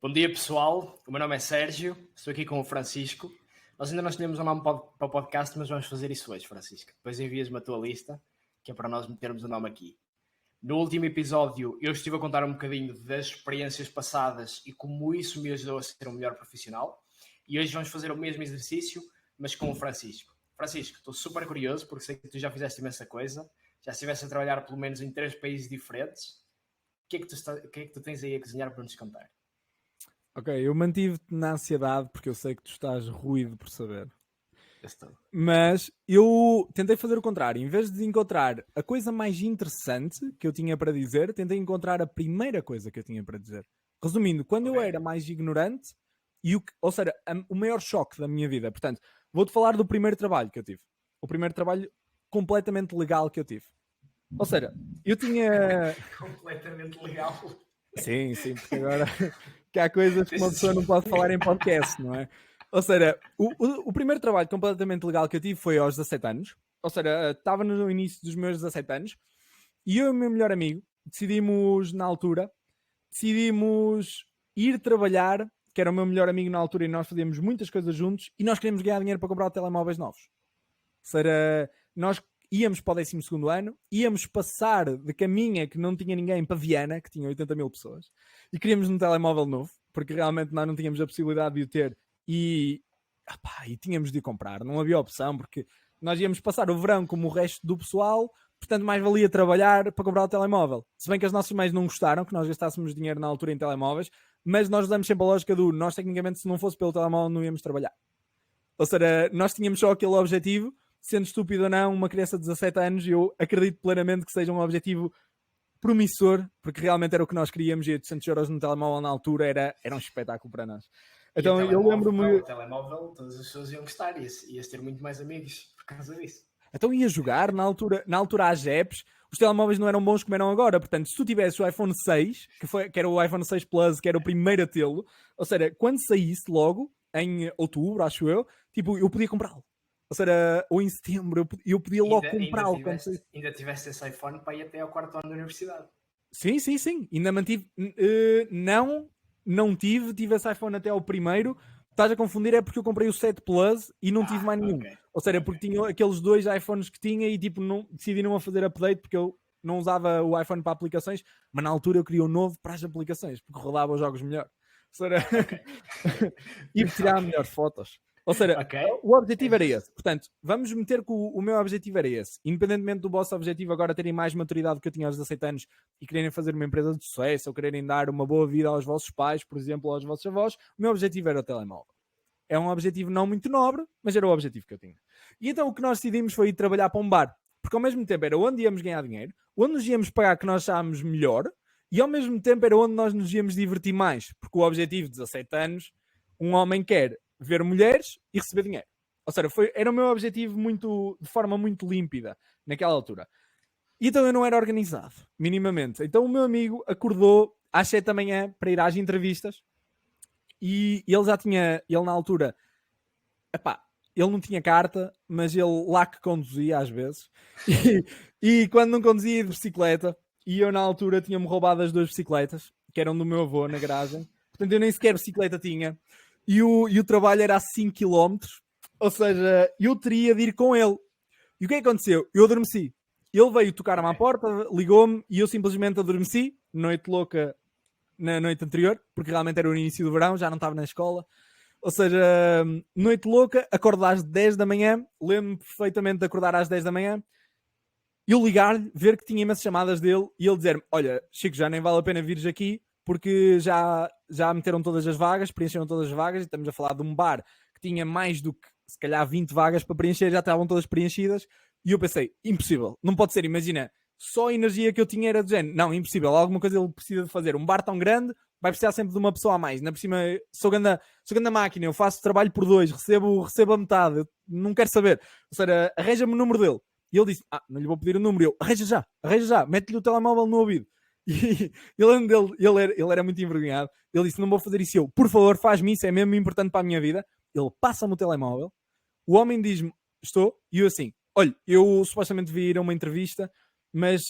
Bom dia, pessoal. O meu nome é Sérgio, estou aqui com o Francisco. Nós ainda não escolhemos um nome para o podcast, mas vamos fazer isso hoje, Francisco. Depois envias-me a tua lista, que é para nós metermos o nome aqui. No último episódio, eu estive a contar um bocadinho das experiências passadas e como isso me ajudou a ser um melhor profissional. E hoje vamos fazer o mesmo exercício, mas com o Francisco. Francisco, estou super curioso, porque sei que tu já fizeste imensa coisa. Já estiveste a trabalhar pelo menos em 3 países diferentes. O que é que tu tens aí a cozinhar para nos contar? Ok, eu mantive-te na ansiedade porque eu sei que tu estás ruído por saber. Mas eu tentei fazer o contrário. Em vez de encontrar a coisa mais interessante que eu tinha para dizer, tentei encontrar a primeira coisa que eu tinha para dizer. Resumindo, quando eu era mais ignorante, ou seja, o maior choque da minha vida. Portanto, vou-te falar do primeiro trabalho que eu tive. O primeiro trabalho completamente legal que eu tive. Ou seja, eu tinha... Completamente legal. Sim, porque agora que há coisas que uma pessoa não pode falar em podcast, não é? Ou seja, o primeiro trabalho completamente legal que eu tive foi aos 17 anos. Ou seja, estava no início dos meus 17 anos e eu e o meu melhor amigo decidimos ir trabalhar, que era o meu melhor amigo na altura e nós fazíamos muitas coisas juntos e nós queríamos ganhar dinheiro para comprar telemóveis novos. Ou seja, nós íamos para o 12º ano, íamos passar de Caminha, que não tinha ninguém, para Viana, que tinha 80 mil pessoas, e queríamos um telemóvel novo, porque realmente nós não tínhamos a possibilidade de o ter e tínhamos de o comprar, não havia opção, porque nós íamos passar o verão como o resto do pessoal, portanto mais valia trabalhar para comprar o telemóvel. Se bem que as nossas mães não gostaram que nós gastássemos dinheiro na altura em telemóveis, mas nós usamos sempre a lógica do nós tecnicamente se não fosse pelo telemóvel não íamos trabalhar. Ou seja, nós tínhamos só aquele objetivo, sendo estúpido ou não, uma criança de 17 anos, eu acredito plenamente que seja um objetivo promissor, porque realmente era o que nós queríamos e 800 euros no telemóvel na altura era um espetáculo para nós. Então eu lembro-me... O telemóvel, todas as pessoas iam gostar e ias ter muito mais amigos por causa disso. Então ia jogar, na altura às apps, os telemóveis não eram bons como eram agora, portanto, se tu tivesse o iPhone 6, que era o iPhone 6 Plus, que era o primeiro a tê-lo, ou seja, quando saísse logo, em outubro, acho eu, tipo, eu podia comprá-lo. Ou seja, ou em setembro, eu podia logo comprá-lo. Ainda tiveste esse iPhone para ir até ao 4º ano da universidade. Sim. Ainda mantive. Não tive esse iPhone até ao primeiro. Estás a confundir, é porque eu comprei o 7 Plus e não tive mais nenhum. Okay. Ou seja, porque tinha aqueles 2 iPhones que tinha e tipo, decidi não fazer update porque eu não usava o iPhone para aplicações, mas na altura eu queria um novo para as aplicações, porque rodava os jogos melhor. Ou seja, e tirar melhores fotos. Ou seja, o objetivo era esse. Portanto, vamos meter que o meu objetivo era esse. Independentemente do vosso objetivo agora terem mais maturidade do que eu tinha aos 17 anos e quererem fazer uma empresa de sucesso ou quererem dar uma boa vida aos vossos pais, por exemplo, aos vossos avós, o meu objetivo era o telemóvel. É um objetivo não muito nobre, mas era o objetivo que eu tinha. E então o que nós decidimos foi ir trabalhar para um bar. Porque ao mesmo tempo era onde íamos ganhar dinheiro, onde nos íamos pagar que nós achávamos melhor e ao mesmo tempo era onde nós nos íamos divertir mais. Porque o objetivo de 17 anos, um homem quer ver mulheres e receber dinheiro. Ou seja, era o meu objetivo de forma muito límpida naquela altura. E então eu não era organizado, minimamente. Então o meu amigo acordou às 7 da manhã para ir às entrevistas e ele na altura, ele não tinha carta, mas ele lá que conduzia às vezes. E quando não conduzia de bicicleta, e eu na altura tinha-me roubado as 2 bicicletas, que eram do meu avô na garagem. Portanto, eu nem sequer bicicleta tinha. E o trabalho era a 5 km, ou seja, eu teria de ir com ele. E o que aconteceu? Eu adormeci. Ele veio tocar-me à porta, ligou-me e eu simplesmente adormeci, noite louca na noite anterior, porque realmente era o início do verão, já não estava na escola. Ou seja, noite louca, acordo às 10 da manhã, lembro-me perfeitamente de acordar às 10 da manhã, eu ligar-lhe, ver que tinha imensas chamadas dele e ele dizer-me, olha, Chico, já nem vale a pena vires aqui, porque já meteram todas as vagas, preencheram todas as vagas, e estamos a falar de um bar que tinha mais do que, se calhar, 20 vagas para preencher, já estavam todas preenchidas, e eu pensei, impossível, não pode ser, imagina, só a energia que eu tinha era do género, não, impossível, alguma coisa ele precisa de fazer, um bar tão grande, vai precisar sempre de uma pessoa a mais, na por cima, sou grande máquina, eu faço trabalho por 2, recebo a metade, eu não quero saber, ou seja, arranja-me o número dele, e ele disse, não lhe vou pedir o número, eu, arranja já, mete-lhe o telemóvel no ouvido. E ele era muito envergonhado. Ele disse, não vou fazer isso. Eu, por favor, faz-me isso, é mesmo importante para a minha vida. Ele passa-me o telemóvel. O homem diz-me, estou. E eu assim, olha, eu supostamente devia ir a uma entrevista, mas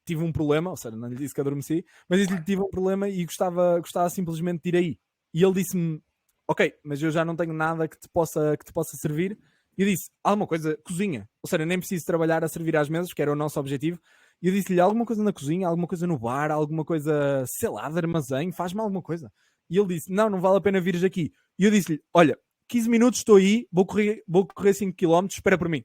tive um problema, ou seja, não lhe disse que adormeci, mas disse-lhe que tive um problema e gostava simplesmente de ir aí. E ele disse-me, ok, mas eu já não tenho nada que te possa servir. E eu disse, alguma coisa, cozinha. Ou seja, nem preciso trabalhar a servir às mesas, que era o nosso objetivo. E eu disse-lhe, alguma coisa na cozinha, alguma coisa no bar, alguma coisa, sei lá, de armazém, faz-me alguma coisa. E ele disse, não vale a pena vires aqui. E eu disse-lhe, olha, 15 minutos estou aí, vou correr 5 km, espera por mim.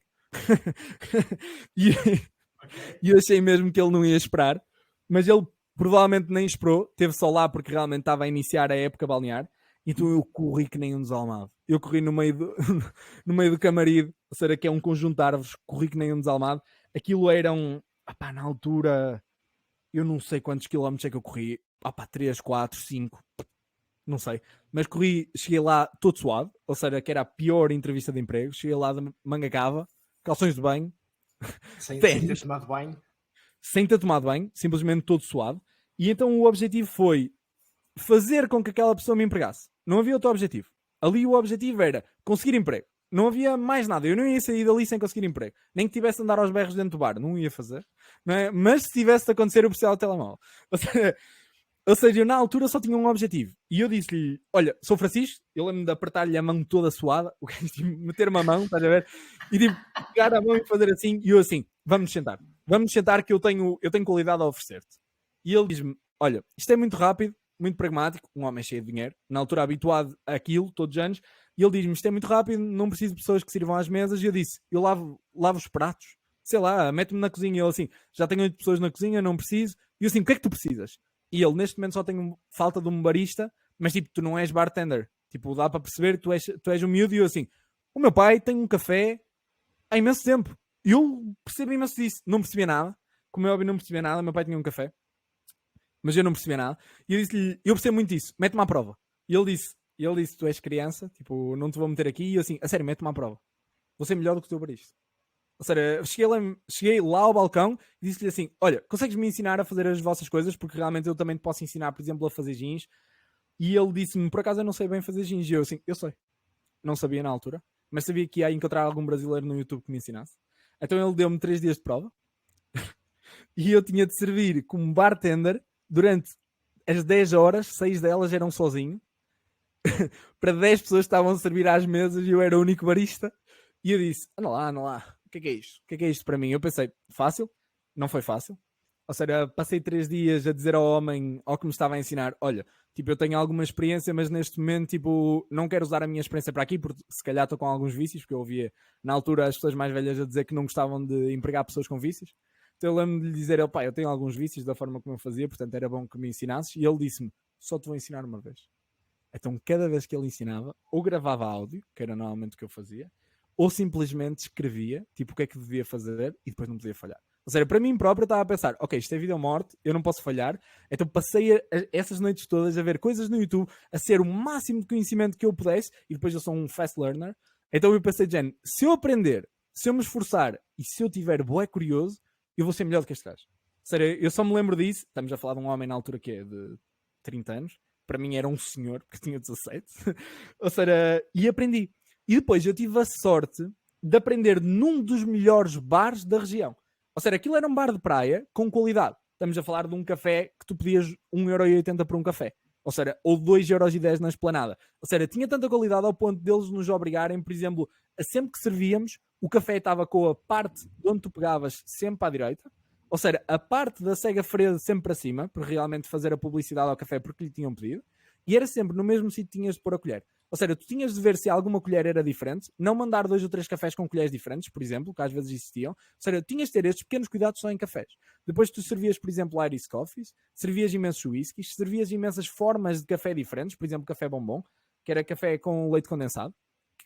E eu achei mesmo que ele não ia esperar, mas ele provavelmente nem esperou, teve só lá porque realmente estava a iniciar a época balnear. Então eu corri que nem um desalmado. Eu corri no meio do, no meio do Camarido, ou seja, que é um conjunto de árvores, corri que nem um desalmado. Aquilo eram, na altura, eu não sei quantos quilómetros é que eu corri. 3, 4, 5, não sei. Mas cheguei lá todo suado, ou seja, que era a pior entrevista de emprego. Cheguei lá de manga cava, calções de banho, sem ter tomado banho. Sem ter tomado banho, simplesmente todo suado. E então o objetivo foi fazer com que aquela pessoa me empregasse. Não havia outro objetivo. Ali o objetivo era conseguir emprego. Não havia mais nada. Eu não ia sair dali sem conseguir emprego. Nem que tivesse de andar aos berros dentro do bar. Não ia fazer. Não é? Mas se tivesse de acontecer, eu precisava do telemóvel. Ou seja, eu na altura só tinha um objetivo. E eu disse-lhe, olha, sou Francisco. Eu lembro-me de apertar-lhe a mão toda suada. O gajo de meter-me a mão, estás a ver? E tipo, pegar a mão e fazer assim. E eu assim, vamos sentar. Vamos sentar que eu tenho qualidade a oferecer-te. E ele diz-me, olha, isto é muito rápido, muito pragmático, um homem cheio de dinheiro, na altura habituado àquilo, todos os anos, e ele diz-me, isto é muito rápido, não preciso de pessoas que sirvam às mesas, e eu disse, eu lavo os pratos, sei lá, mete-me na cozinha, e ele assim, já tenho 8 pessoas na cozinha, não preciso, e eu assim, o que é que tu precisas? E ele, neste momento só tenho falta de um barista, mas tipo, tu não és bartender, tipo, dá para perceber, tu és um miúdo, e eu assim, o meu pai tem um café há imenso tempo, e eu percebo imenso disso, não percebia nada, como é óbvio não percebia nada, meu pai tinha um café, mas eu não percebia nada. E eu disse-lhe, eu percebo muito isso, mete-me à prova. E ele disse, tu és criança, tipo, não te vou meter aqui. E eu assim, a sério, mete-me à prova. Vou ser melhor do que o teu barista. Ou seja, cheguei lá ao balcão e disse-lhe assim, olha, consegues-me ensinar a fazer as vossas coisas? Porque realmente eu também te posso ensinar, por exemplo, a fazer jeans. E ele disse-me, por acaso eu não sei bem fazer jeans. E eu assim, eu sei. Não sabia na altura, mas sabia que ia encontrar algum brasileiro no YouTube que me ensinasse. Então ele deu-me 3 dias de prova. E eu tinha de servir como bartender durante as 10 horas, 6 delas eram sozinho, para 10 pessoas que estavam a servir às mesas e eu era o único barista. E eu disse, anda lá, o que é isto? O que é isto para mim? Eu pensei, fácil? Não foi fácil. Ou seja, passei 3 dias a dizer ao homem, ao que me estava a ensinar, olha, tipo, eu tenho alguma experiência, mas neste momento, tipo, não quero usar a minha experiência para aqui, porque se calhar estou com alguns vícios, porque eu ouvia, na altura, as pessoas mais velhas a dizer que não gostavam de empregar pessoas com vícios. Então eu lembro de lhe dizer, pai, eu tenho alguns vícios da forma como eu fazia, portanto era bom que me ensinasses. E ele disse-me, só te vou ensinar uma vez. Então cada vez que ele ensinava, ou gravava áudio, que era normalmente o que eu fazia, ou simplesmente escrevia, tipo, o que é que devia fazer e depois não podia falhar. Ou seja, para mim próprio eu estava a pensar, ok, isto é vida ou morte, eu não posso falhar. Então passei essas noites todas a ver coisas no YouTube, a ser o máximo de conhecimento que eu pudesse, e depois eu sou um fast learner. Então eu pensei, Jen, se eu aprender, se eu me esforçar e se eu tiver bué curioso, eu vou ser melhor do que este gajo. Sério, eu só me lembro disso. Estamos a falar de um homem na altura que é de 30 anos. Para mim era um senhor, porque tinha 17. Ou seja, e aprendi. E depois eu tive a sorte de aprender num dos melhores bares da região. Ou seja, aquilo era um bar de praia com qualidade. Estamos a falar de um café que tu pedias 1,80€ por um café. Ou seja, ou 2,10€ na esplanada. Ou seja, tinha tanta qualidade ao ponto deles nos obrigarem, por exemplo, a sempre que servíamos, o café estava com a parte de onde tu pegavas sempre à direita. Ou seja, a parte da cega fria sempre para cima, para realmente fazer a publicidade ao café porque lhe tinham pedido. E era sempre no mesmo sítio que tinhas de pôr a colher. Ou seja, tu tinhas de ver se alguma colher era diferente, não mandar 2 ou 3 cafés com colheres diferentes, por exemplo, que às vezes existiam. Ou seja, tinhas de ter estes pequenos cuidados só em cafés. Depois tu servias, por exemplo, Irish Coffees, servias imensos whiskies, servias imensas formas de café diferentes, por exemplo, café bombom, que era café com leite condensado,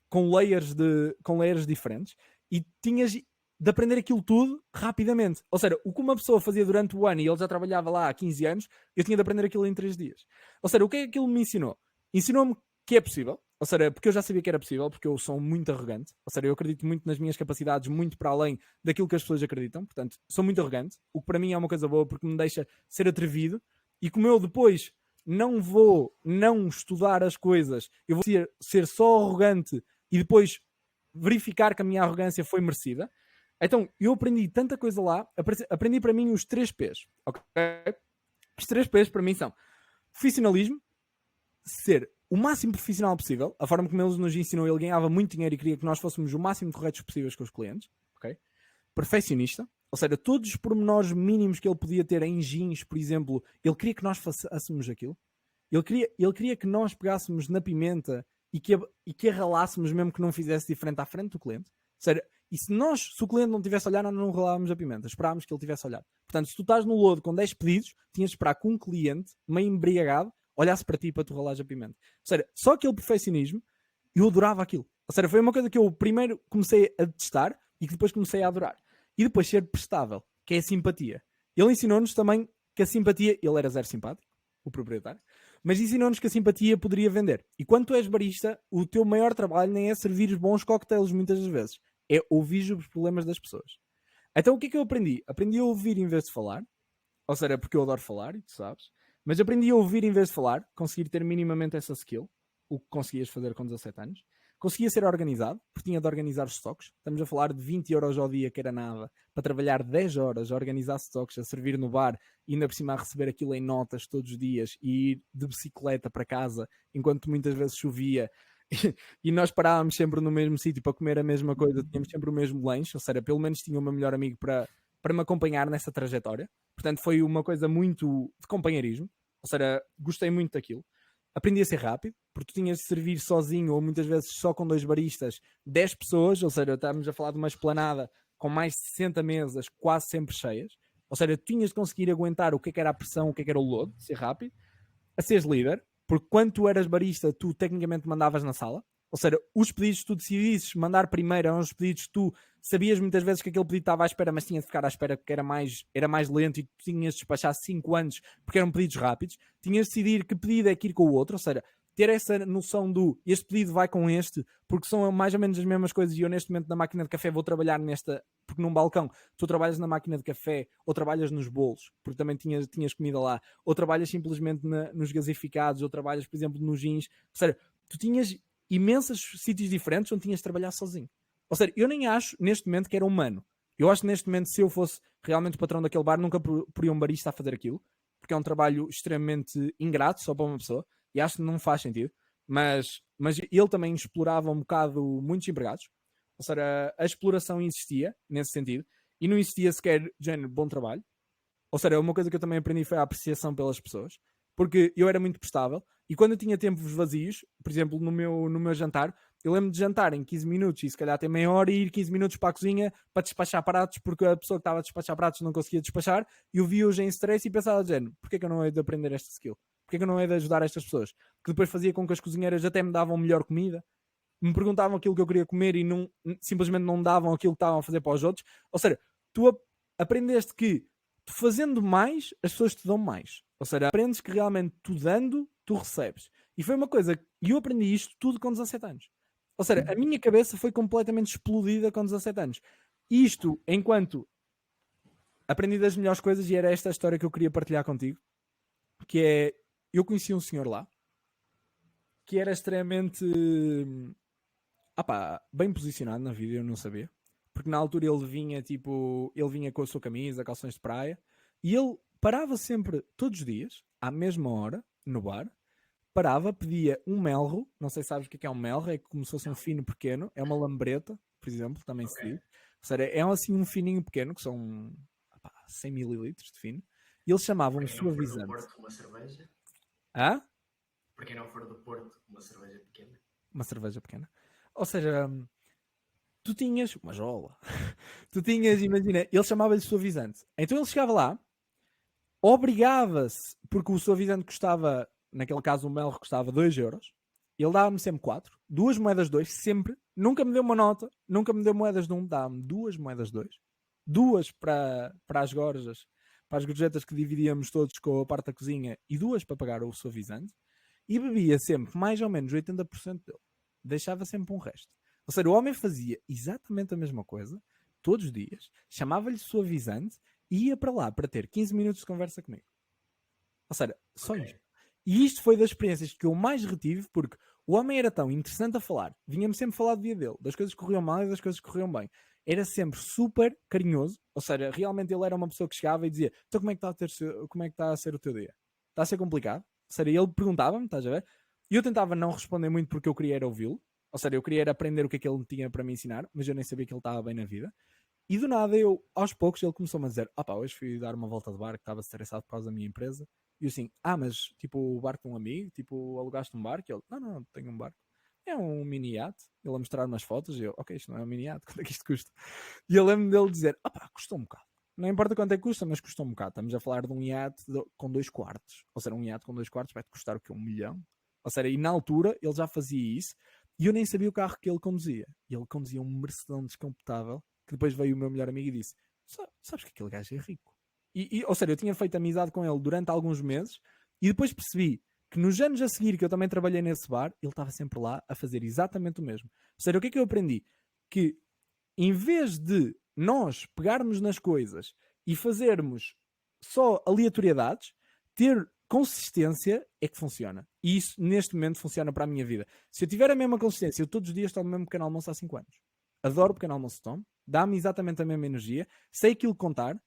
com layers diferentes, e tinhas de aprender aquilo tudo rapidamente. Ou seja, o que uma pessoa fazia durante o ano e ele já trabalhava lá há 15 anos, eu tinha de aprender aquilo em 3 dias. Ou seja, o que é que aquilo me ensinou? Ensinou-me que é possível. Ou seja, porque eu já sabia que era possível, porque eu sou muito arrogante. Ou seja, eu acredito muito nas minhas capacidades, muito para além daquilo que as pessoas acreditam. Portanto, sou muito arrogante, o que para mim é uma coisa boa, porque me deixa ser atrevido. E como eu depois não vou não estudar as coisas, eu vou ser só arrogante e depois verificar que a minha arrogância foi merecida. Então, eu aprendi tanta coisa lá, aprendi para mim os 3 P's, ok? Os 3 P's para mim são profissionalismo, ser o máximo profissional possível. A forma como ele nos ensinou, ele ganhava muito dinheiro e queria que nós fôssemos o máximo corretos possíveis com os clientes. Okay? Perfeccionista. Ou seja, todos os pormenores mínimos que ele podia ter em jeans, por exemplo, ele queria que nós fazéssemos aquilo. Ele queria que nós pegássemos na pimenta e que a ralássemos mesmo que não fizesse diferente à frente do cliente. Ou seja, e se o cliente não tivesse a olhar, nós não ralávamos a pimenta. Esperávamos que ele tivesse a olhar. Portanto, se tu estás no lodo com 10 pedidos, tinhas de esperar que um cliente, meio embriagado, olhasse para ti para tu ralares a pimenta. Ou seja, só aquele perfeccionismo, eu adorava aquilo. Ou seja, foi uma coisa que eu primeiro comecei a testar e que depois comecei a adorar. E depois ser prestável, que é a simpatia. Ele ensinou-nos também que a simpatia... Ele era zero simpático, o proprietário. Mas ensinou-nos que a simpatia poderia vender. E quando tu és barista, o teu maior trabalho nem é servir os bons cocktails muitas das vezes. É ouvir os problemas das pessoas. Então o que é que eu aprendi? Aprendi a ouvir em vez de falar. Ou seja, porque eu adoro falar, e tu sabes. Mas aprendi a ouvir em vez de falar. Conseguir ter minimamente essa skill. O que conseguias fazer com 17 anos. Conseguia ser organizado, porque tinha de organizar os stocks. Estamos a falar de 20 euros ao dia, que era nada, para trabalhar 10 horas, a organizar stocks, a servir no bar, e ainda por cima a receber aquilo em notas todos os dias, e ir de bicicleta para casa, enquanto muitas vezes chovia, e nós parávamos sempre no mesmo sítio para comer a mesma coisa, tínhamos sempre o mesmo lanche, ou seja, pelo menos tinha o meu melhor amigo para me acompanhar nessa trajetória. Portanto, foi uma coisa muito de companheirismo, ou seja, gostei muito daquilo. Aprendi a ser rápido, porque tu tinhas de servir sozinho ou muitas vezes só com 2 baristas 10 pessoas, ou seja, estamos a falar de uma esplanada com mais de 60 mesas quase sempre cheias, ou seja, tu tinhas de conseguir aguentar o que é que era a pressão, o que é que era o load, ser rápido, a seres líder, porque quando tu eras barista tu tecnicamente mandavas na sala, ou seja, os pedidos que tu decidisses mandar primeiro eram os pedidos que tu sabias muitas vezes que aquele pedido estava à espera, mas tinha de ficar à espera porque era mais lento e tu tinhas de despachar 5 anos porque eram pedidos rápidos. Tinhas de decidir que pedido é que ir com o outro, ou seja, ter essa noção do este pedido vai com este, porque são mais ou menos as mesmas coisas e eu neste momento na máquina de café vou trabalhar nesta, porque num balcão tu trabalhas na máquina de café ou trabalhas nos bolos, porque também tinhas comida lá, ou trabalhas simplesmente nos gasificados, ou trabalhas, por exemplo, nos jeans, ou seja, tu tinhas imensos sítios diferentes onde tinhas de trabalhar sozinho. Ou seja, eu nem acho neste momento que era humano. Eu acho que neste momento, se eu fosse realmente o patrão daquele bar, nunca poria um barista a fazer aquilo, porque é um trabalho extremamente ingrato só para uma pessoa, e acho que não faz sentido. Mas ele também explorava um bocado muitos empregados, ou seja, a exploração existia nesse sentido, e não existia sequer género bom trabalho. Ou seja, uma coisa que eu também aprendi foi a apreciação pelas pessoas, porque eu era muito prestável, e quando eu tinha tempos vazios, por exemplo, no meu jantar, eu lembro de jantar em 15 minutos e se calhar até meia hora e ir 15 minutos para a cozinha para despachar pratos, porque a pessoa que estava a despachar pratos não conseguia despachar, e eu via-os em stress e pensava de género, porquê que eu não hei de aprender esta skill? Porquê que eu não hei de ajudar estas pessoas? Que depois fazia com que as cozinheiras até me davam melhor comida, me perguntavam aquilo que eu queria comer e simplesmente não davam aquilo que estavam a fazer para os outros. Ou seja, tu aprendeste que tu fazendo mais, as pessoas te dão mais. Ou seja, aprendes que realmente tu dando, tu recebes. E foi uma coisa, e eu aprendi isto tudo com 17 anos. Ou seja, a minha cabeça foi completamente explodida com 17 anos. Isto, enquanto aprendi das melhores coisas, e era esta a história que eu queria partilhar contigo, que é, eu conheci um senhor lá, que era extremamente bem posicionado na vida, eu não sabia. Porque na altura ele vinha com a sua camisa, calções de praia, e ele parava sempre, todos os dias, à mesma hora, no bar, parava, pedia um melro, não sei se sabes o que é um melro, é como se fosse um fino pequeno, é uma lambreta, por exemplo, também se diz. Ou seja, é assim um fininho pequeno, que são 100 mililitros de fino, e eles chamavam um suavizante. Para quem não for do Porto, uma cerveja. Hã? Para quem não for do Porto, uma cerveja pequena. Uma cerveja pequena. Ou seja, tu tinhas uma jola. Tu tinhas, imagina, ele chamava-lhe suavizante. Então ele chegava lá, obrigava-se, porque o suavizante custava, naquele caso o melro custava 2 euros, ele dava-me sempre 4, 2 moedas 2, sempre, nunca me deu uma nota, nunca me deu moedas de 1, dava-me 2 moedas 2, 2 para as gorjas, para as gorjetas que dividíamos todos com a parte da cozinha, e 2 para pagar o suavizante, e bebia sempre mais ou menos 80% dele, deixava sempre um resto. Ou seja, o homem fazia exatamente a mesma coisa, todos os dias, chamava-lhe suavizante e ia para lá para ter 15 minutos de conversa comigo. Ou seja, só isto. E isto foi das experiências que eu mais retive, porque o homem era tão interessante a falar, vinha-me sempre falar do dia dele, das coisas que corriam mal e das coisas que corriam bem. Era sempre super carinhoso, ou seja, realmente ele era uma pessoa que chegava e dizia, então como é que está a ser o teu dia? Está a ser complicado? Ou seja, ele perguntava-me, estás a ver? E eu tentava não responder muito porque eu queria era ouvi-lo. Ou seja, eu queria era aprender o que é que ele tinha para me ensinar, mas eu nem sabia que ele estava bem na vida. E do nada, aos poucos, ele começou-me a dizer: hoje fui dar uma volta de barco, estava estressado por causa da minha empresa. E eu assim: mas tipo o barco de um amigo? Tipo, alugaste um barco? E ele: não, tenho um barco. É um mini iate. Ele a mostrar umas fotos e eu: ok, isto não é um mini iate, quanto é que isto custa? E eu lembro dele dizer: custou um bocado. Não importa quanto é que custa, mas custou um bocado. Estamos a falar de um iate com 2 quartos. Ou seja, um iate com 2 quartos vai-te custar o quê? 1 milhão? Ou seja, e na altura ele já fazia isso e eu nem sabia o carro que ele conduzia. E ele conduzia um Mercedão descapotável, que depois veio o meu melhor amigo e disse: sabes que aquele gajo é rico? Ou seja, eu tinha feito amizade com ele durante alguns meses e depois percebi que nos anos a seguir que eu também trabalhei nesse bar, ele estava sempre lá a fazer exatamente o mesmo. Ou seja, o que é que eu aprendi? Que em vez de nós pegarmos nas coisas e fazermos só aleatoriedades, ter consistência é que funciona. E isso, neste momento, funciona para a minha vida. Se eu tiver a mesma consistência, eu todos os dias tomo o mesmo pequeno almoço há 5 anos. Adoro o pequeno almoço que tomo, dá-me exatamente a mesma energia, sei aquilo contar,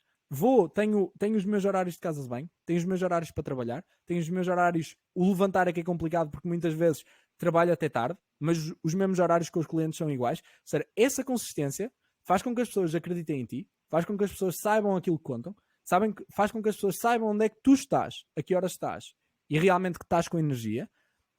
tenho os meus horários de casa de banho, tenho os meus horários para trabalhar, tenho os meus horários, o levantar é que é complicado porque muitas vezes trabalho até tarde, mas os mesmos horários com os clientes são iguais. Ou seja, essa consistência faz com que as pessoas acreditem em ti, faz com que as pessoas saibam aquilo que contam, faz com que as pessoas saibam onde é que tu estás, a que horas estás e realmente que estás com energia.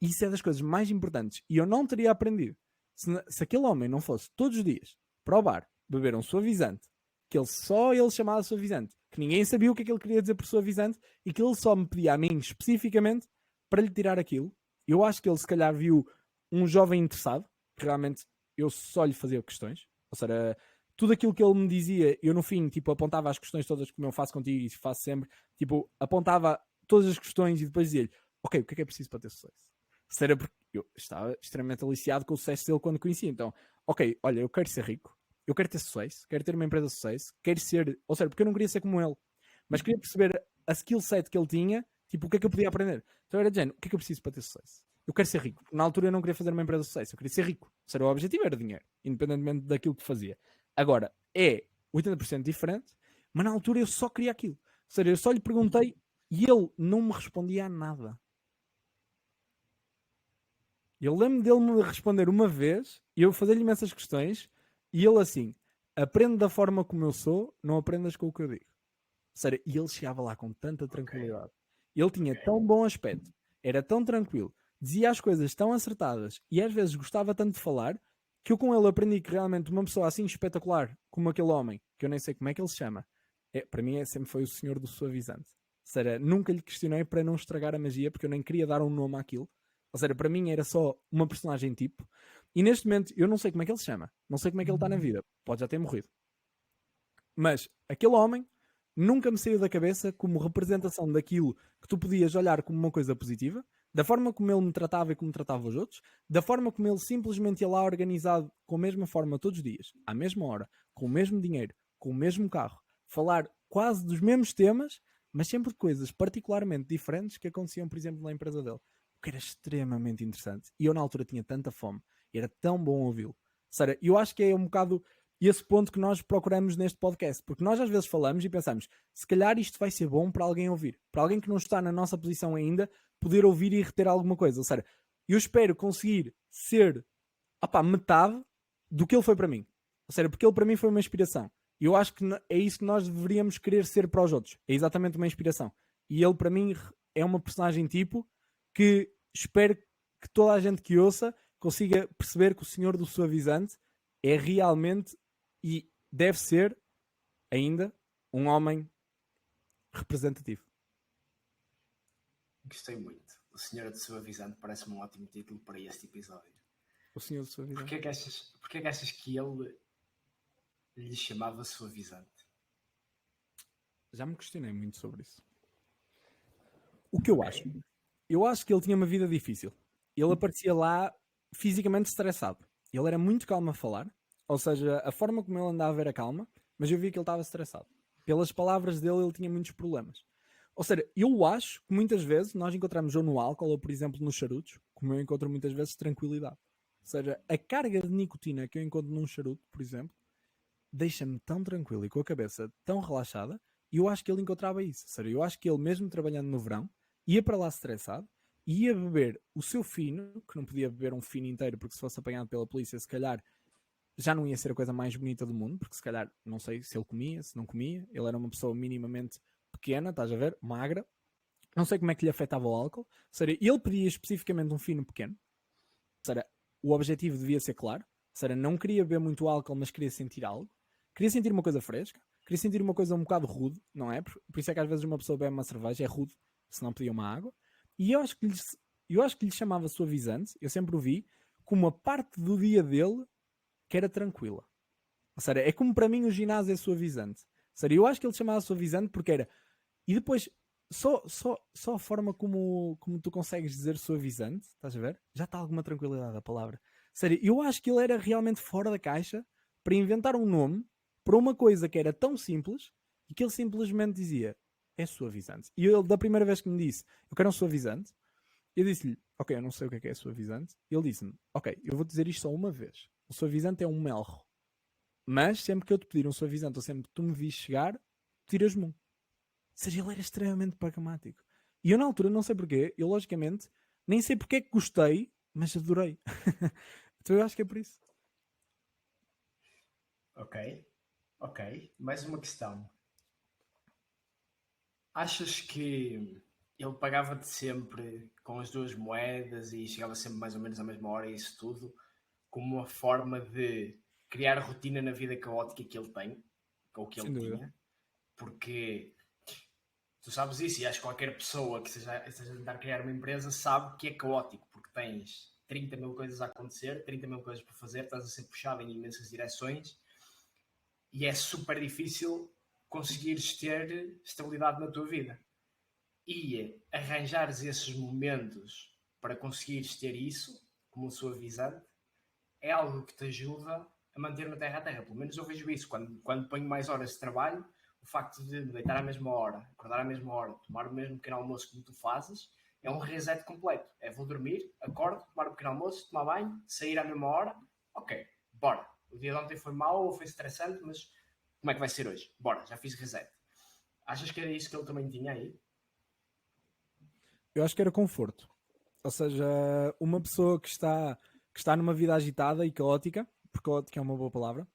E isso é das coisas mais importantes. E eu não teria aprendido se aquele homem não fosse todos os dias para o bar beber um suavizante, que ele chamava suavizante, que ninguém sabia o que é que ele queria dizer por suavizante e que ele só me pedia a mim especificamente para lhe tirar aquilo. Eu acho que ele se calhar viu um jovem interessado, que realmente eu só lhe fazia questões. Ou seja, tudo aquilo que ele me dizia, eu no fim, tipo, apontava as questões todas como eu faço contigo e faço sempre, tipo, apontava todas as questões e depois dizia-lhe: ok, o que é preciso para ter sucesso? Será porque eu estava extremamente aliciado com o sucesso dele quando conheci. Então, ok, olha, eu quero ser rico, eu quero ter sucesso, quero ter uma empresa de sucesso, quero ser, ou seja, porque eu não queria ser como ele, mas queria perceber a skill set que ele tinha, tipo, o que é que eu podia aprender. Então era de género, o que é que eu preciso para ter sucesso? Eu quero ser rico. Na altura eu não queria fazer uma empresa de sucesso, eu queria ser rico. Ou seja, o objetivo era dinheiro, independentemente daquilo que fazia. Agora, é 80% diferente, mas na altura eu só queria aquilo. Ou seja, eu só lhe perguntei e ele não me respondia a nada. Eu lembro dele me responder uma vez e eu fazer-lhe imensas questões e ele assim: aprende da forma como eu sou, não aprendas com o que eu digo. Ou seja, e ele chegava lá com tanta tranquilidade. Ele tinha tão bom aspecto, era tão tranquilo, dizia as coisas tão acertadas e às vezes gostava tanto de falar que eu com ele aprendi que realmente uma pessoa assim espetacular como aquele homem, que eu nem sei como é que ele se chama, para mim sempre foi o senhor do suavizante. Ou seja, nunca lhe questionei para não estragar a magia porque eu nem queria dar um nome àquilo. Ou seja, para mim era só uma personagem tipo. E neste momento eu não sei como é que ele se chama. Não sei como é que ele está na vida. Pode já ter morrido. Mas aquele homem nunca me saiu da cabeça como representação daquilo que tu podias olhar como uma coisa positiva, da forma como ele me tratava e como tratava os outros, da forma como ele simplesmente ia lá organizado com a mesma forma todos os dias, à mesma hora, com o mesmo dinheiro, com o mesmo carro, falar quase dos mesmos temas, mas sempre de coisas particularmente diferentes que aconteciam, por exemplo, na empresa dele. O que era extremamente interessante. E eu na altura tinha tanta fome. E era tão bom ouvi-lo. Sério, eu acho que é um bocado esse ponto que nós procuramos neste podcast. Porque nós às vezes falamos e pensamos, se calhar isto vai ser bom para alguém ouvir. Para alguém que não está na nossa posição ainda, poder ouvir e reter alguma coisa. Ou seja, eu espero conseguir ser metade do que ele foi para mim. Ou seja, porque ele para mim foi uma inspiração. E eu acho que é isso que nós deveríamos querer ser para os outros. É exatamente uma inspiração. E ele para mim é uma personagem tipo que espero que toda a gente que ouça consiga perceber que o senhor do suavizante é realmente e deve ser ainda um homem representativo. Gostei muito. O Senhor do Suavizante parece-me um ótimo título para este episódio. O senhor do suavizante. Porquê que achas que ele lhe chamava suavizante? Já me questionei muito sobre isso. O que eu acho? Eu acho que ele tinha uma vida difícil. Ele aparecia lá fisicamente estressado. Ele era muito calmo a falar, ou seja, a forma como ele andava era calma, mas eu via que ele estava estressado. Pelas palavras dele, ele tinha muitos problemas. Ou seja, eu acho que muitas vezes nós encontramos ou no álcool ou, por exemplo, nos charutos, como eu encontro muitas vezes, tranquilidade. Ou seja, a carga de nicotina que eu encontro num charuto, por exemplo, deixa-me tão tranquilo e com a cabeça tão relaxada, e eu acho que ele encontrava isso. Ou seja, eu acho que ele, mesmo trabalhando no verão, ia para lá estressado, ia beber o seu fino, que não podia beber um fino inteiro, porque se fosse apanhado pela polícia, se calhar já não ia ser a coisa mais bonita do mundo, porque se calhar, não sei se ele comia, se não comia, ele era uma pessoa minimamente pequena, estás a ver, magra, não sei como é que lhe afetava o álcool, ou seja, ele pedia especificamente um fino pequeno, ou seja, o objetivo devia ser claro, ou seja, não queria beber muito álcool, mas queria sentir algo, queria sentir uma coisa fresca, queria sentir uma coisa um bocado rude, não é? Por isso é que às vezes uma pessoa bebe uma cerveja, é rude, se não pedia uma água, e eu acho que lhe chamava suavizante, eu sempre o vi, como uma parte do dia dele que era tranquila. Ou seja, é como para mim o ginásio é suavizante. Ou seja, eu acho que ele chamava suavizante porque era... E depois, só a forma como tu consegues dizer suavizante, estás a ver? Já está alguma tranquilidade a palavra. Sério, eu acho que ele era realmente fora da caixa para inventar um nome para uma coisa que era tão simples e que ele simplesmente dizia, é suavizante. E ele, da primeira vez que me disse, eu quero um suavizante, eu disse-lhe, ok, eu não sei o que é suavizante. Ele disse-me, ok, eu vou dizer isto só uma vez. O suavizante é um melro. Mas sempre que eu te pedir um suavizante ou sempre que tu me vis chegar, tiras-me um. Ou seja, ele era extremamente pragmático. E eu na altura, não sei porquê, eu logicamente, nem sei porque é que gostei, mas adorei. Então eu acho que é por isso. Ok. Mais uma questão. Achas que ele pagava-te sempre com as duas moedas e chegava sempre mais ou menos à mesma hora e isso tudo, como uma forma de criar rotina na vida caótica que ele tem, ou que ele tinha? Porque tu sabes isso e acho que qualquer pessoa que esteja a tentar criar uma empresa sabe que é caótico, porque tens 30 mil coisas a acontecer, 30 mil coisas para fazer, estás a ser puxado em imensas direções e é super difícil conseguires ter estabilidade na tua vida. E arranjares esses momentos para conseguires ter isso, como suavizante, é algo que te ajuda a manter na terra a terra. Pelo menos eu vejo isso. Quando ponho mais horas de trabalho, o facto de me deitar à mesma hora, acordar à mesma hora, tomar o mesmo pequeno almoço como tu fazes, é um reset completo. É vou dormir, acordo, tomar o pequeno almoço, tomar banho, sair à mesma hora, ok, bora. O dia de ontem foi mau ou foi estressante, mas como é que vai ser hoje? Bora, já fiz reset. Achas que era isso que ele também tinha aí? Eu acho que era conforto. Ou seja, uma pessoa que está numa vida agitada e caótica, porque caótica é uma boa palavra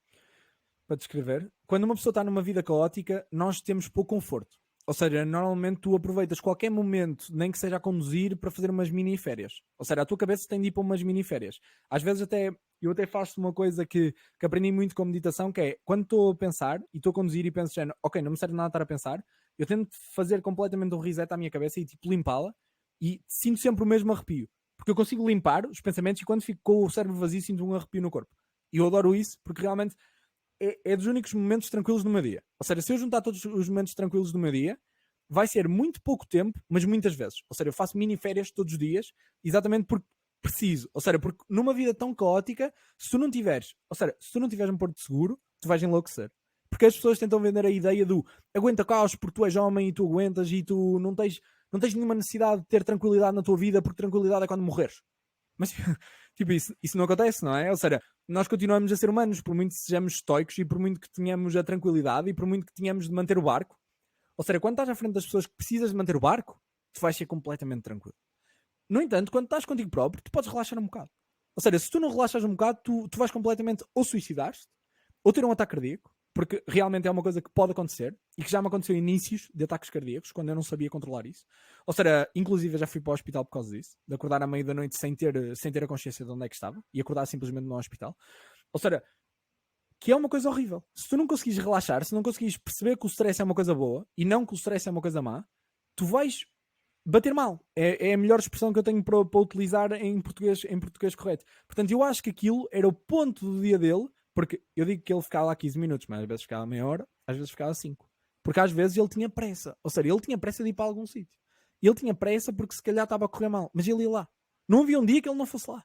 para descrever, quando uma pessoa está numa vida caótica, nós temos pouco conforto. Ou seja, normalmente tu aproveitas qualquer momento, nem que seja a conduzir, para fazer umas mini-férias. Ou seja, a tua cabeça tem de ir para umas mini-férias. Às vezes eu até faço uma coisa que aprendi muito com meditação, que é, quando estou a pensar e estou a conduzir e penso, ok, não me serve nada estar a pensar, eu tento fazer completamente um reset à minha cabeça e tipo limpá-la, e sinto sempre o mesmo arrepio. Porque eu consigo limpar os pensamentos e quando fico com o cérebro vazio sinto um arrepio no corpo. E eu adoro isso porque realmente é dos únicos momentos tranquilos do meu dia. Ou seja, se eu juntar todos os momentos tranquilos do meu dia, vai ser muito pouco tempo, mas muitas vezes. Ou seja, eu faço mini férias todos os dias, exatamente porque preciso. Ou seja, porque numa vida tão caótica, se tu não tiveres um porto seguro, tu vais enlouquecer. Porque as pessoas tentam vender a ideia do aguenta caos porque tu és homem e tu aguentas e tu não tens nenhuma necessidade de ter tranquilidade na tua vida porque tranquilidade é quando morreres. Mas, tipo, isso não acontece, não é? Ou seja, nós continuamos a ser humanos, por muito que sejamos estoicos e por muito que tenhamos a tranquilidade e por muito que tenhamos de manter o barco. Ou seja, quando estás à frente das pessoas que precisas de manter o barco, tu vais ser completamente tranquilo. No entanto, quando estás contigo próprio, tu podes relaxar um bocado. Ou seja, se tu não relaxas um bocado, tu vais completamente ou suicidar-te, ou ter um ataque cardíaco, porque realmente é uma coisa que pode acontecer e que já me aconteceu inícios de ataques cardíacos, quando eu não sabia controlar isso. Ou seja, inclusive eu já fui para o hospital por causa disso, de acordar à meia da noite sem ter a consciência de onde é que estava e acordar simplesmente no hospital. Ou seja, que é uma coisa horrível. Se tu não conseguires relaxar, se não conseguires perceber que o stress é uma coisa boa e não que o stress é uma coisa má, tu vais bater mal. É a melhor expressão que eu tenho para utilizar em português correto. Portanto, eu acho que aquilo era o ponto do dia dele, porque eu digo que ele ficava lá 15 minutos, mas às vezes ficava meia hora, às vezes ficava 5. Porque às vezes ele tinha pressa. Ou seja, ele tinha pressa de ir para algum sítio. Ele tinha pressa porque se calhar estava a correr mal, mas ele ia lá. Não havia um dia que ele não fosse lá.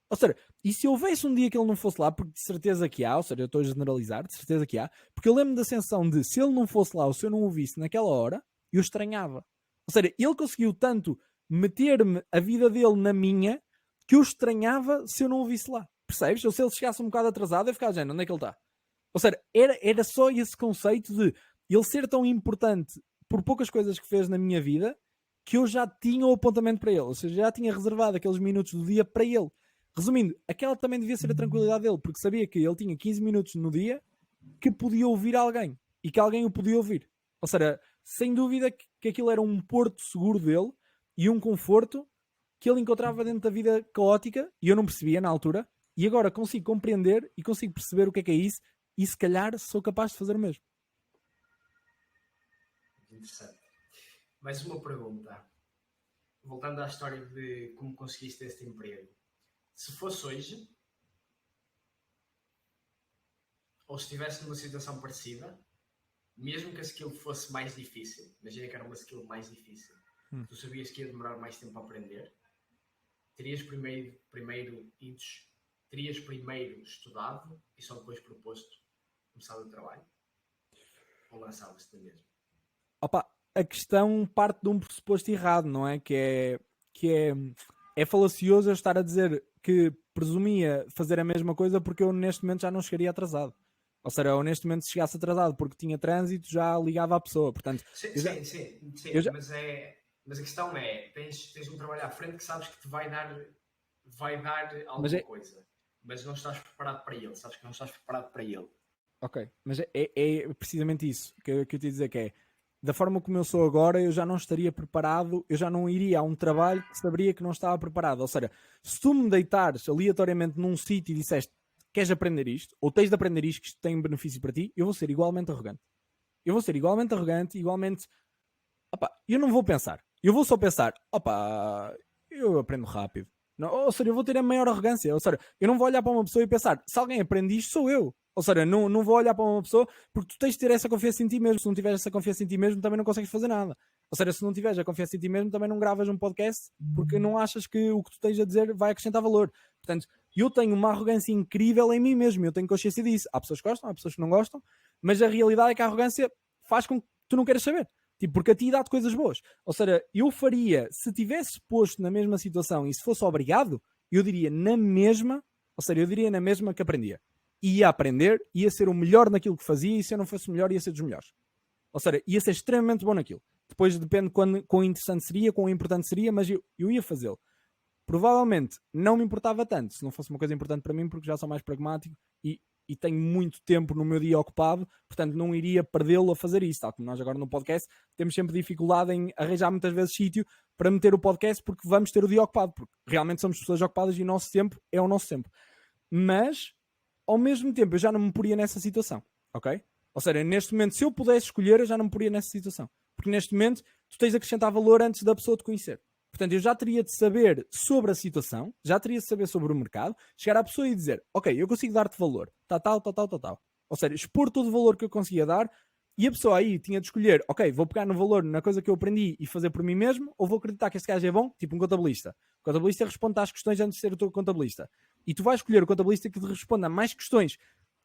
Ou seja, e se houvesse um dia que ele não fosse lá, porque de certeza que há, ou seja, eu estou a generalizar, de certeza que há, porque eu lembro da sensação de se ele não fosse lá ou se eu não o visse naquela hora, eu estranhava. Ou seja, ele conseguiu tanto meter-me a vida dele na minha que eu estranhava se eu não o visse lá. Percebes? Ou se ele chegasse um bocado atrasado, eu ficava dizendo, onde é que ele está? Ou seja, era só esse conceito de ele ser tão importante por poucas coisas que fez na minha vida que eu já tinha o apontamento para ele, ou seja, já tinha reservado aqueles minutos do dia para ele. Resumindo, aquela também devia ser a tranquilidade dele, porque sabia que ele tinha 15 minutos no dia que podia ouvir alguém e que alguém o podia ouvir. Ou seja, sem dúvida que aquilo era um porto seguro dele e um conforto que ele encontrava dentro da vida caótica e eu não percebia na altura, e agora consigo compreender e consigo perceber o que é isso, e se calhar sou capaz de fazer o mesmo. Interessante. Mais uma pergunta. Voltando à história de como conseguiste este emprego. Se fosse hoje, ou se estivesse numa situação parecida, mesmo que a skill fosse mais difícil, imagina que era uma skill mais difícil, tu sabias que ia demorar mais tempo a aprender, terias primeiro estudado e só depois proposto começar o trabalho? Ou lançavas-te mesmo? Opa, a questão parte de um pressuposto errado, não é? Que é falacioso eu estar a dizer que presumia fazer a mesma coisa porque eu neste momento já não chegaria atrasado. Ou seja, eu neste momento se chegasse atrasado porque tinha trânsito já ligava à pessoa. Portanto, sim, mas a questão é, tens um trabalho à frente que sabes que te vai dar alguma coisa, mas não estás preparado para ele, sabes que não estás preparado para ele. Ok, mas é precisamente isso que eu te ia dizer, que é da forma como eu sou agora, eu já não estaria preparado, eu já não iria a um trabalho que saberia que não estava preparado. Ou seja, se tu me deitares aleatoriamente num sítio e disseste queres aprender isto, ou tens de aprender isto, que isto tem benefício para ti, eu vou ser igualmente arrogante. Igualmente. Opa, eu não vou pensar. Eu vou só pensar, opa, eu aprendo rápido. Não, ou seja, eu vou ter a maior arrogância. Ou seja, eu não vou olhar para uma pessoa e pensar, se alguém aprende isto, sou eu. Ou seja, não vou olhar para uma pessoa porque tu tens de ter essa confiança em ti mesmo. Se não tiveres essa confiança em ti mesmo, também não consegues fazer nada. Ou seja, se não tiveres a confiança em ti mesmo, também não gravas um podcast porque não achas que o que tu tens a dizer vai acrescentar valor. Portanto, eu tenho uma arrogância incrível em mim mesmo. Eu tenho consciência disso. Há pessoas que gostam, há pessoas que não gostam, mas a realidade é que a arrogância faz com que tu não queiras saber. Tipo, porque a ti dá-te coisas boas. Ou seja, eu faria, se tivesse posto na mesma situação e se fosse obrigado, eu diria na mesma, ou seja, eu diria na mesma que aprendia. Ia aprender, ia ser o melhor naquilo que fazia e se eu não fosse o melhor, ia ser dos melhores. Ou seja, ia ser extremamente bom naquilo. Depois depende quão interessante seria, quão importante seria, mas eu ia fazê-lo. Provavelmente não me importava tanto se não fosse uma coisa importante para mim, porque já sou mais pragmático e tenho muito tempo no meu dia ocupado, portanto não iria perdê-lo a fazer isso, tal como nós agora no podcast temos sempre dificuldade em arranjar muitas vezes sítio para meter o podcast porque vamos ter o dia ocupado, porque realmente somos pessoas ocupadas e o nosso tempo é o nosso tempo. Mas, ao mesmo tempo, eu já não me poria nessa situação, ok? Ou seja, neste momento, se eu pudesse escolher, eu já não me poria nessa situação. Porque neste momento, tu tens de acrescentar valor antes da pessoa te conhecer. Portanto, eu já teria de saber sobre a situação, já teria de saber sobre o mercado, chegar à pessoa e dizer, ok, eu consigo dar-te valor, tal. Ou seja, expor todo o valor que eu conseguia dar e a pessoa aí tinha de escolher, ok, vou pegar no valor na coisa que eu aprendi e fazer por mim mesmo, ou vou acreditar que este gajo é bom, tipo um contabilista. O contabilista responde às questões antes de ser o teu contabilista. E tu vais escolher o contabilista que te responda a mais questões.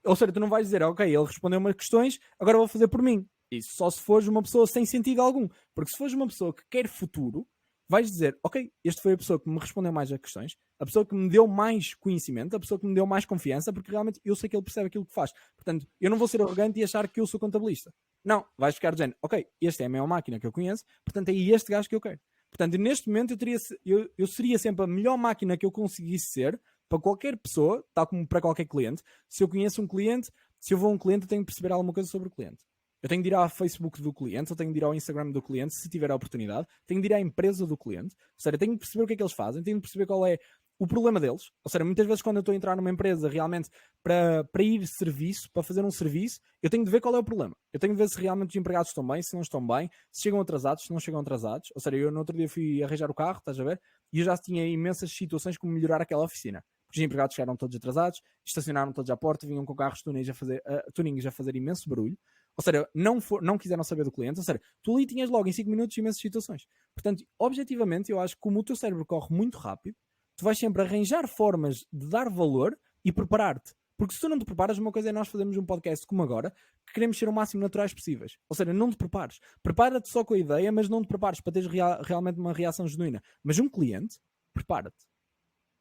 Ou seja, tu não vais dizer, ok, ele respondeu umas questões, agora vou fazer por mim. Isso só se fores uma pessoa sem sentido algum. Porque se fores uma pessoa que quer futuro, vais dizer, ok, este foi a pessoa que me respondeu mais a questões, a pessoa que me deu mais conhecimento, a pessoa que me deu mais confiança, porque realmente eu sei que ele percebe aquilo que faz. Portanto, eu não vou ser arrogante e achar que eu sou contabilista. Não, vais ficar dizendo, ok, esta é a maior máquina que eu conheço, portanto é este gajo que eu quero. Portanto, neste momento eu seria sempre a melhor máquina que eu conseguisse ser para qualquer pessoa, tal como para qualquer cliente. Se eu conheço um cliente, se eu vou a um cliente, eu tenho que perceber alguma coisa sobre o cliente. Eu tenho de ir ao Facebook do cliente, eu tenho de ir ao Instagram do cliente, se tiver a oportunidade, tenho de ir à empresa do cliente, ou seja, tenho de perceber o que é que eles fazem, tenho de perceber qual é o problema deles. Ou seja, muitas vezes quando eu estou a entrar numa empresa realmente para ir serviço, para fazer um serviço, eu tenho de ver qual é o problema. Eu tenho de ver se realmente os empregados estão bem, se não estão bem, se chegam atrasados, se não chegam atrasados. Ou seja, eu no outro dia fui arranjar o carro, estás a ver? E eu já tinha imensas situações como melhorar aquela oficina. Os empregados chegaram todos atrasados, estacionaram todos à porta, vinham com carros tunings a fazer imenso barulho. Ou seja, não quiseram saber do cliente. Ou seja, tu ali tinhas logo em 5 minutos imensas situações. Portanto, objetivamente, eu acho que como o teu cérebro corre muito rápido, tu vais sempre arranjar formas de dar valor e preparar-te. Porque se tu não te preparas, uma coisa é nós fazermos um podcast como agora, que queremos ser o máximo naturais possíveis. Ou seja, não te prepares. Prepara-te só com a ideia, mas não te prepares para teres realmente uma reação genuína. Mas um cliente, prepara-te.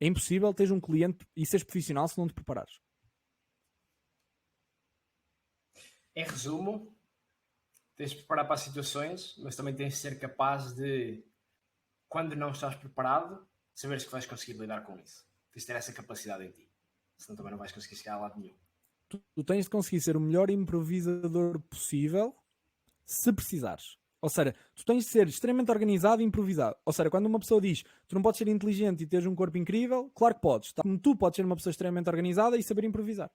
É impossível teres um cliente e seres profissional se não te preparares. Em resumo, tens de preparar para as situações, mas também tens de ser capaz de quando não estás preparado, saberes que vais conseguir lidar com isso. Tens de ter essa capacidade em ti. Senão também não vais conseguir chegar a lado nenhum. Tu tens de conseguir ser o melhor improvisador possível se precisares. Ou seja, tu tens de ser extremamente organizado e improvisado. Ou seja, quando uma pessoa diz tu não podes ser inteligente e teres um corpo incrível, claro que podes. Como tu podes ser uma pessoa extremamente organizada e saber improvisar.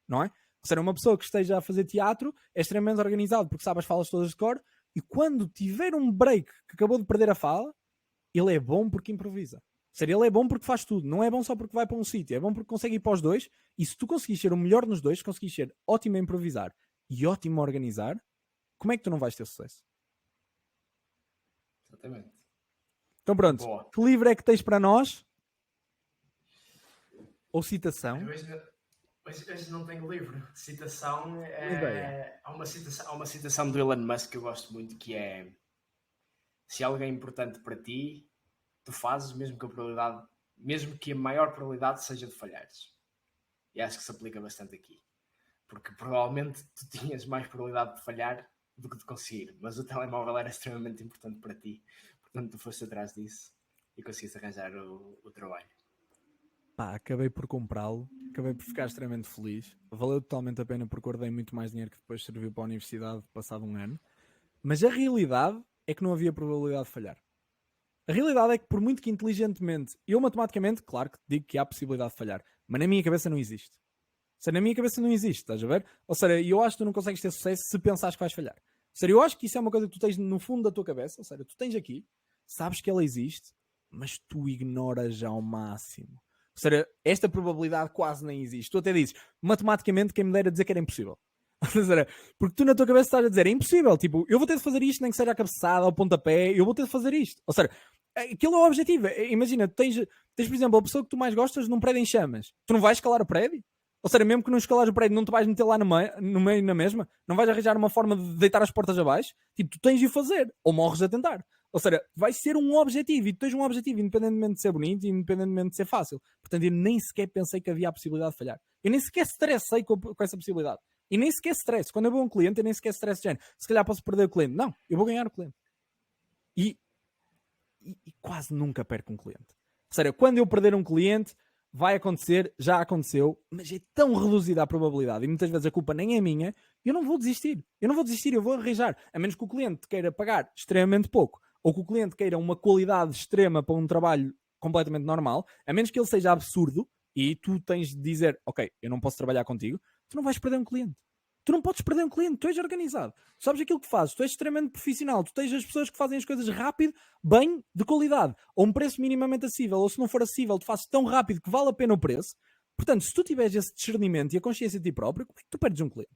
Não é? Ou seja, uma pessoa que esteja a fazer teatro é extremamente organizado porque sabe as falas todas de cor e quando tiver um break que acabou de perder a fala, ele é bom porque improvisa. Ou seja, ele é bom porque faz tudo. Não é bom só porque vai para um sítio. É bom porque consegue ir para os dois e se tu conseguires ser o melhor nos dois, se conseguires ser ótimo a improvisar e ótimo a organizar, como é que tu não vais ter sucesso? Exatamente. Então pronto, Boa. Que livro é que tens para nós? Ou citação? Hoje não tenho livro. Citação há uma citação do Elon Musk que eu gosto muito, que é: se algo é importante para ti, tu fazes mesmo que a maior probabilidade seja de falhares. E acho que se aplica bastante aqui. Porque provavelmente tu tinhas mais probabilidade de falhar do que de conseguir, mas o telemóvel era extremamente importante para ti, portanto tu foste atrás disso e conseguiste arranjar o trabalho. Pá, acabei por comprá-lo, acabei por ficar extremamente feliz, valeu totalmente a pena porque guardei muito mais dinheiro que depois serviu para a universidade passado um ano, mas a realidade é que não havia probabilidade de falhar. A realidade é que por muito que inteligentemente, eu matematicamente, claro que digo que há possibilidade de falhar, mas na minha cabeça não existe. Ou seja, na minha cabeça não existe, estás a ver? Ou seja, eu acho que tu não consegues ter sucesso se pensares que vais falhar. Ou seja, eu acho que isso é uma coisa que tu tens no fundo da tua cabeça, ou seja, tu tens aqui, sabes que ela existe, mas tu ignoras ao máximo. Ou seja, esta probabilidade quase nem existe. Tu até dizes, matematicamente, quem me dera dizer que era impossível. Ou seja, porque tu na tua cabeça estás a dizer, é impossível, tipo, eu vou ter de fazer isto, nem que seja a cabeçada, ao pontapé, eu vou ter de fazer isto. Ou seja, aquilo é o objetivo. Imagina, tu tens, por exemplo, a pessoa que tu mais gostas num prédio em chamas. Tu não vais escalar o prédio? Ou seja, mesmo que não escalares o prédio, não te vais meter lá no meio na mesma? Não vais arranjar uma forma de deitar as portas abaixo? Tipo, tu tens de o fazer. Ou morres a tentar. Ou seja, vai ser um objetivo. E tu tens um objetivo, independentemente de ser bonito e independentemente de ser fácil. Portanto, eu nem sequer pensei que havia a possibilidade de falhar. Eu nem sequer estressei com essa possibilidade. E nem sequer stress. Quando eu vou a um cliente, eu nem sequer stress de género. Se calhar posso perder o cliente. Não, eu vou ganhar o cliente. E quase nunca perco um cliente. Ou seja, quando eu perder um cliente, vai acontecer, já aconteceu, mas é tão reduzida a probabilidade, e muitas vezes a culpa nem é minha, eu não vou desistir. Eu vou arranjar. A menos que o cliente queira pagar extremamente pouco, ou que o cliente queira uma qualidade extrema para um trabalho completamente normal, a menos que ele seja absurdo, e tu tens de dizer, ok, eu não posso trabalhar contigo, tu não vais perder um cliente. Tu não podes perder um cliente, tu és organizado. Tu sabes aquilo que fazes, tu és extremamente profissional, tu tens as pessoas que fazem as coisas rápido, bem, de qualidade, ou um preço minimamente acessível, ou se não for acessível, tu fazes tão rápido que vale a pena o preço. Portanto, se tu tiveres esse discernimento e a consciência de ti próprio, como é que tu perdes um cliente?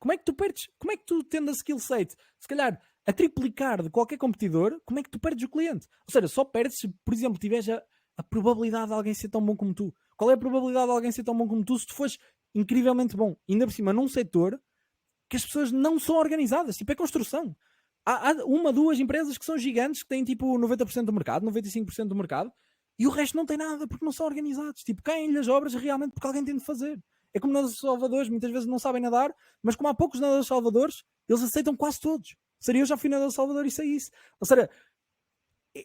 Como é que tu perdes? Como é que tu, tendo a skill set, se calhar, a triplicar de qualquer competidor, como é que tu perdes o cliente? Ou seja, só perdes se, por exemplo, tiveres a probabilidade de alguém ser tão bom como tu. Qual é a probabilidade de alguém ser tão bom como tu se tu fores incrivelmente bom? Ainda por cima, num setor que as pessoas não são organizadas. Tipo, é construção. Há uma, duas empresas que são gigantes, que têm tipo 90% do mercado, 95% do mercado, e o resto não tem nada, porque não são organizados. Tipo, caem-lhe as obras realmente porque alguém tem de fazer. É como nós salvadores, muitas vezes não sabem nadar, mas como há poucos nadadores salvadores, eles aceitam quase todos. Ou seja, eu já fui nadador salvador e sei isso. Ou seja,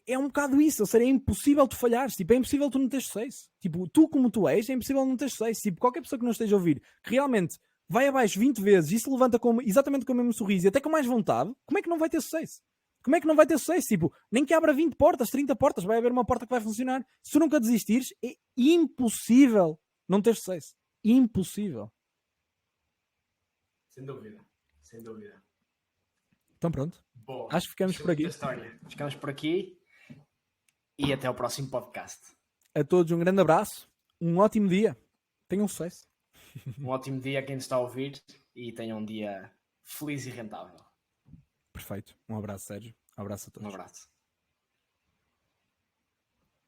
é um bocado isso. Ou seja, é impossível tu falhares. Tipo, é impossível tu não teres sucesso. Tipo, tu como tu és, é impossível não teres sucesso. Tipo, qualquer pessoa que não esteja a ouvir, que realmente vai abaixo 20 vezes e se levanta exatamente com o mesmo sorriso e até com mais vontade, como é que não vai ter sucesso? Como é que não vai ter sucesso? Tipo, nem que abra 20 portas, 30 portas, vai haver uma porta que vai funcionar. Se tu nunca desistires, é impossível não ter sucesso. Impossível. Sem dúvida. Sem dúvida. Então pronto. Boa. Acho que ficamos por aqui. Ficamos por aqui e até ao próximo podcast. A todos um grande abraço, um ótimo dia. Tenham sucesso. Um ótimo dia a quem nos está a ouvir e tenham um dia feliz e rentável. Perfeito. Um abraço, Sérgio. Um abraço a todos. Um abraço.